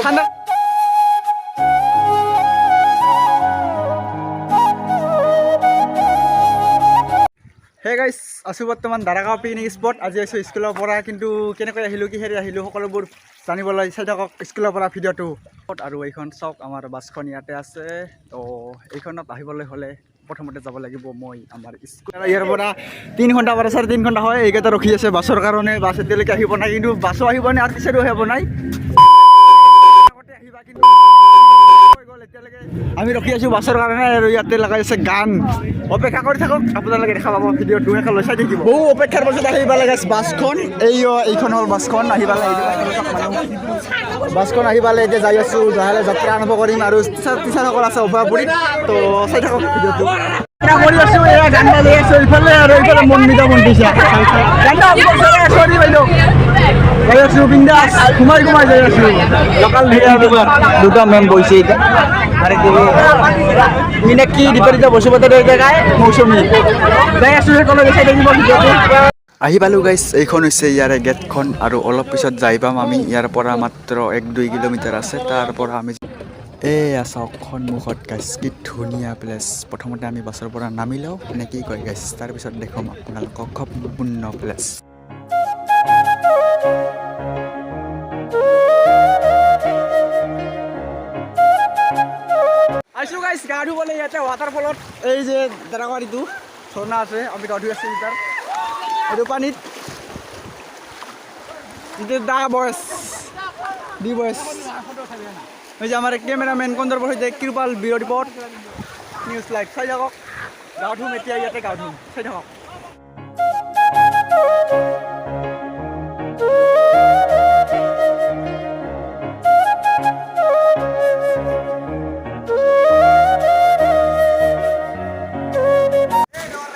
ঠাণ্ডা হে গাইছ আছোঁ বৰ্তমান দাৰাগাঁও পিকনিক স্পট। আজি আছোঁ স্কুলৰ পৰা, কিন্তু কেনেকৈ আহিলোঁ কিহেৰে আহিলোঁ সকলোবোৰ জানিবলৈ চাই থাকক স্কুলৰ পৰা ভিডিঅ'টো। আৰু এইখন চাওক আমাৰ বাছখন ইয়াতে আছে। তো এইখনত আহিবলৈ হ'লে প্ৰথমতে যাব লাগিব মই আমাৰ স্কুল। ইয়াৰ পৰা 3 ঘণ্টা পৰা 3.5 ঘণ্টা হয়। এইকেইটা ৰখি আছে বাছৰ কাৰণে। বাছ এতিয়ালৈকে আহিব নাই, কিন্তু বাছো আহিব নাই আৰু পিছতো আহিব নাই। আহিবা কিন্তু এতিয়ালৈকে আমি ৰখি আছোঁ বাছৰ কাৰণে। আৰু ইয়াতে লগাই আছে গান। অপেক্ষা কৰি থাকক, আপোনালোকে দেখা পাব ভিডিঅ'টো শেষলৈ চাই থাকিব। বহু অপেক্ষাৰ পাছত আহিব লাগে বাছখন। এইখন হ'ল বাছখন আহিব লাগে। বাছখন আহিব লাগে, এতিয়া যাই আছোঁ। লাহে যাত্ৰা আৰম্ভ কৰিম আৰু টিচাৰসকল আছে অভয়াপুৰীত। তো চাই থাকক ভিডিঅ'টো। কৰি আছোঁ, এয়া গান গাই লৈ আছোঁ ইফালে আৰু এইফালে মন নিদা মন দিছে। চৰি বাইদেউ যাই আছোঁ বিন্দাছ, ঘুমাই যাই আছোঁ। লোকেল দুটা মেম বহিছে এতিয়া। মিনাক্ষী দীপাৰিতা বসুমতাৰী জেগাই মৌচুমী যাই আছোঁ। সকলোকে চাই থাকিব ভিডিঅ'টো। আহি পালোঁ গাইছ, এইখন হৈছে ইয়াৰে গেটখন। আৰু অলপ পিছত যাই পাম আমি। ইয়াৰ পৰা মাত্ৰ 1-2 কিলোমিটাৰ আছে। তাৰ পৰা আমি এয়া চাওক সন্মুখত গাইছ, কি ধুনীয়া প্লেচ। প্ৰথমতে আমি বাছৰ পৰা নামি লওঁ নে কি কয় গাইছ, তাৰপিছত দেখুৱাম আপোনালোকক সম্পূৰ্ণ প্লেচ। আইছোঁ গাইছ গা ধুবলৈ ইয়াতে ৱাটাৰফলত। এই যে দাৰাগাঁৱত ঝৰ্ণা আছে, আমি গা ধুই আছোঁ তাৰ এইটো পানীত। দা বয়স দি বয়স এই যে আমাৰ কেমেৰামেন কন্দৰ্পৰ সৈতে কৃপাল ব্যুৰ' ৰিপৰ্ট নিউজ লাইভ। চাই থাকক, গা ধুম এতিয়া ইয়াতে, গা ধুম চাই থাকক।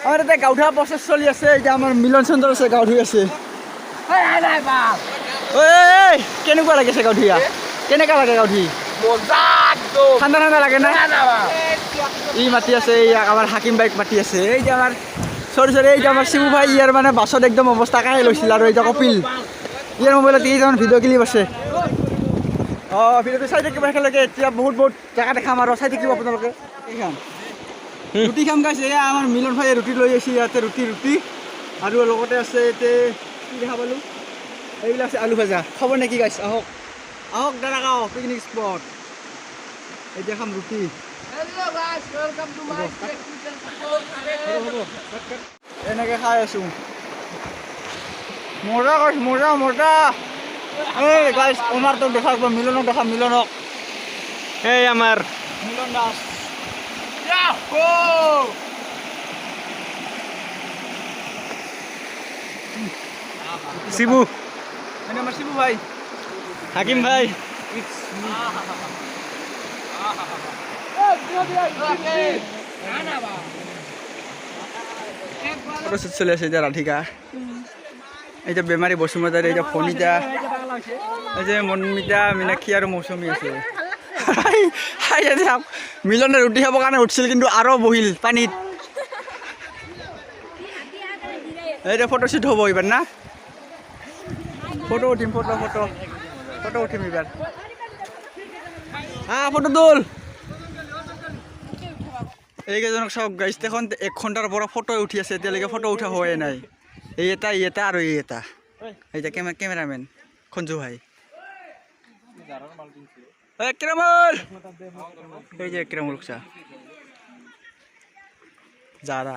আমাৰ এতিয়া গা ধোৱা প্ৰচেছ চলি আছে। এতিয়া আমাৰ মিলন চন্দ্ৰ আছে, গা ধুই আছে। কেনেকুৱা লাগিছে গা ধুই? কেনেকুৱা লাগে গা ধুই? ঠাণ্ডা ঠাণ্ডা লাগে না? ই মাতি আছে, আমাৰ হাকিম বাইক মাতি আছে। এই যে আমাৰ চৰি এইটো আমাৰ শিবু ভাই, ইয়াৰ মানে বাছত একদম অৱস্থা কাহে লৈছিল। আৰু এতিয়া কপিল, ইয়াৰ মোবাইলত কেইটামান ভিডিঅ' ক্লিপ আছে। ভিডিঅ'টো চাই থাকিব একেলগে। এতিয়া বহুত জেগা দেখাম আৰু চাই থাকিব আপোনালোকে। এইখন ৰুটি খাম গাইছে। এয়া আমাৰ মিলন ভাইয়ে ৰুটি লৈ আহিছে ইয়াতে। ৰুটি আৰু লগতে আছে ইয়াতে কি দেখা পালোঁ, এইবিলাক আছে আলু ভাজা। খাব নেকি গাইছ? আহক দাৰাগাঁও পিকনিক স্পট। এতিয়া খাম ৰুটি। এনেকৈ খাই আছোঁ। মজা গাইছ, মজা। এই গাইছ অমাৰটোক দেখা পাব, মিলনক দেখা, মিলনক। এই আমাৰ মিলন দাস শিবু, মানে আমাৰ শিবু ভাই, হাকিম ভাই। ফটোশুট চলি আছে এতিয়া ৰাধিকা। এতিয়া বেমাৰী বসুমতাৰী, এতিয়া ফণিতা, এই যে মনমিতা, মীনাক্ষী আৰু মৌচুমী আছে। মিলনে ৰুটি খাবৰ কাৰণে উঠিছিল, কিন্তু আৰু বহিল পানীত। এতিয়া ফটোশ্বুট হ'ব এইবাৰ না? ফটো উঠিম ফটো উঠিম এইবাৰ। ফটো তোল। এইকেইজনক চাওক গাইছ, দেখোন 1 ঘণ্টাৰ পৰা ফটো উঠি আছে, এতিয়ালৈকে ফটো উঠা হোৱাই নাই। এই এটা আৰু এই এটা। এতিয়া কেমেৰামেন খঞ্জু ভাই। কেৰামল, এই যে কেৰামল চা যাৰা।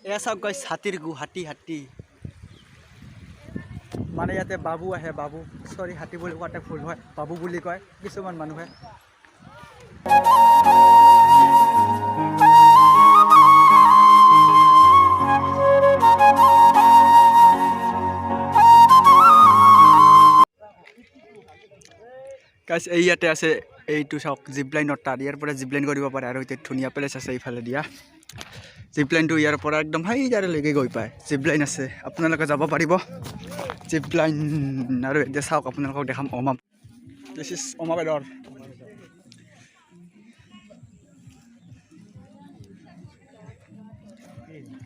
এয়া চাওক গাইছ, হাতীৰ গু, হাতী মানে ইয়াতে বাবু আহে। বাবু, চৰি হাতী বুলি কোৱাতে ভুল হয়, বাবু বুলি কয় কিছুমান মানুহে। গাইছ এই ইয়াতে আছে, এইটো চাওক জিপলাইনৰ তাত। ইয়াৰ পৰা জিপলাইন কৰিব পাৰে। আৰু এতিয়া ধুনীয়া প্লেচ আছে এইফালে দিয়া। জিপলাইনটো ইয়াৰ পৰা একদম হাইজাৰলৈকে গৈ পায়। জিপলাইন আছে, আপোনালোকে যাব পাৰিব জিপলাইন। আৰু এতিয়া চাওক আপোনালোকক দেখাম দিছ ইজ অমাবেদৰ।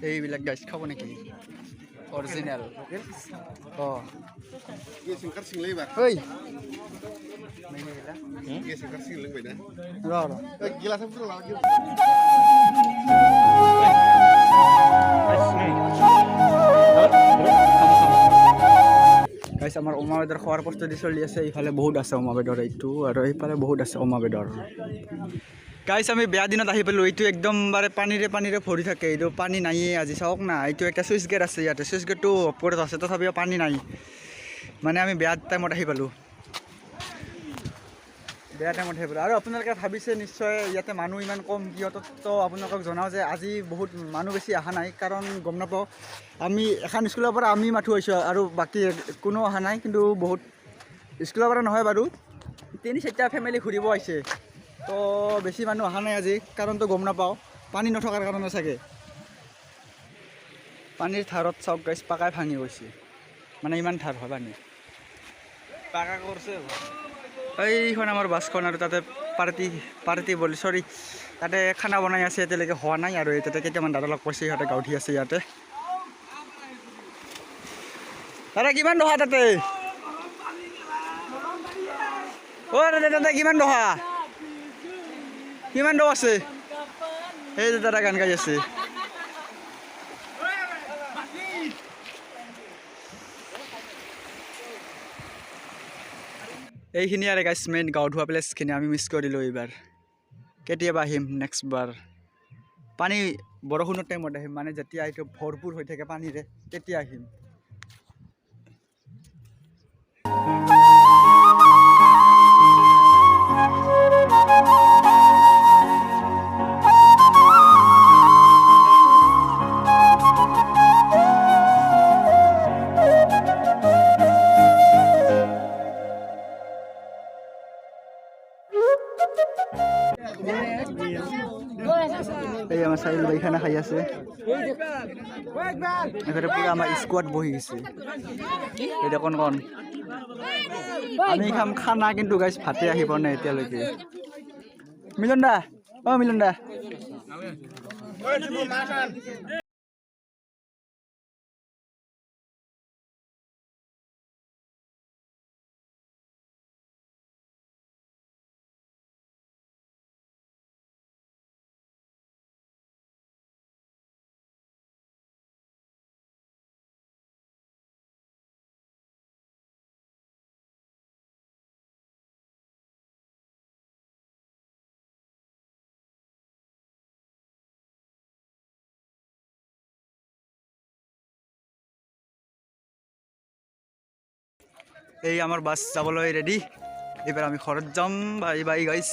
এইবিলাক গাইছ খাব নেকি? Original. Oh. Iya singkat sing lebar. Hei. Iya singkat sing lebar dah. Ro. Gila sampai lagi. Guys, আমাৰ উমা বেদৰ খোৱাৰ প্ৰস্তুতি চলি আছে। ইফালে বহুত আছে উমা বেদৰ এইটো আৰু এইফালে বহুত আছে উমা বেদৰ। গাইছ আমি বেয়া দিনত আহি পালোঁ। এইটো একদম বাৰে পানীৰে ভৰি থাকে। এইটো পানী নাইয়ে আজি চাওক না। এইটো একটা চুইচ গেট আছে ইয়াতে। চুইচ গেটটো ওপৰত আছে তথাপিও পানী নাই। মানে আমি বেয়া টাইমত আহি পালোঁ। বেয়া টাইমত আহি পালোঁ। আৰু আপোনালোকে ভাবিছে নিশ্চয় ইয়াতে মানুহ ইমান কম কিয়? তো আপোনালোকক জনাওঁ যে আজি বহুত মানুহ বেছি অহা নাই। কাৰণ গম নাপাওঁ আমি এখন স্কুলৰ পৰা আমি মাথো হৈছোঁ আৰু বাকী কোনো অহা নাই। কিন্তু বহুত স্কুলৰ পৰা নহয় বাৰু 3-4টা ফেমিলি ঘূৰিব আহিছে। তো বেছি মানুহ অহা নাই আজি। কাৰণটো গম নাপাওঁ। পানী নথকাৰ কাৰণে চাগে। পানীৰ ধাৰত চাওক গাইছ পাকাই ভাঙি গৈছে। মানে ইমান ধাৰ হয় পানী। পাকা কৰিছে। এইখন আমাৰ বাছখন আৰু তাতে পাৰ্টি বুলি চৰি তাতে খানা বনাই আছে। এতিয়ালৈকে হোৱা নাই আৰু তাতে কেইটামান দাদা লগ পাইছে। সিহঁতে গা উঠি আছে ইয়াতে। দাদা কিমান দহা তাতে? অ' দাদা কিমান দহা? কিমান দ আছে? এই দাদা গান গাই আছে। এইখিনি আৰু গাইছ মেইন গাঁও ধোৱা প্লেচখিনি আমি মিছ কৰিলোঁ এইবাৰ। কেতিয়াবা আহিম নেক্সট বাৰ। পানী বৰষুণৰ টাইমত আহিম। মানে যেতিয়া এইটো ভৰপূৰ হৈ থাকে পানীৰে তেতিয়া আহিম। এই আমাৰ চাইল ভাই খানা খাই আছে। এখানে পুরো আমার স্কোয়াড বহি আছে। এটা কোন আমি খাম খানা কিন্তু গাইছ ভাতে আহি পোৱা নাই এতিয়ালৈকে। মিলন দা মিলন দা এই আমাৰ বাস যাবলৈ ৰেডি। এবাৰ আমি ঘৰত যাম। Bye bye guys.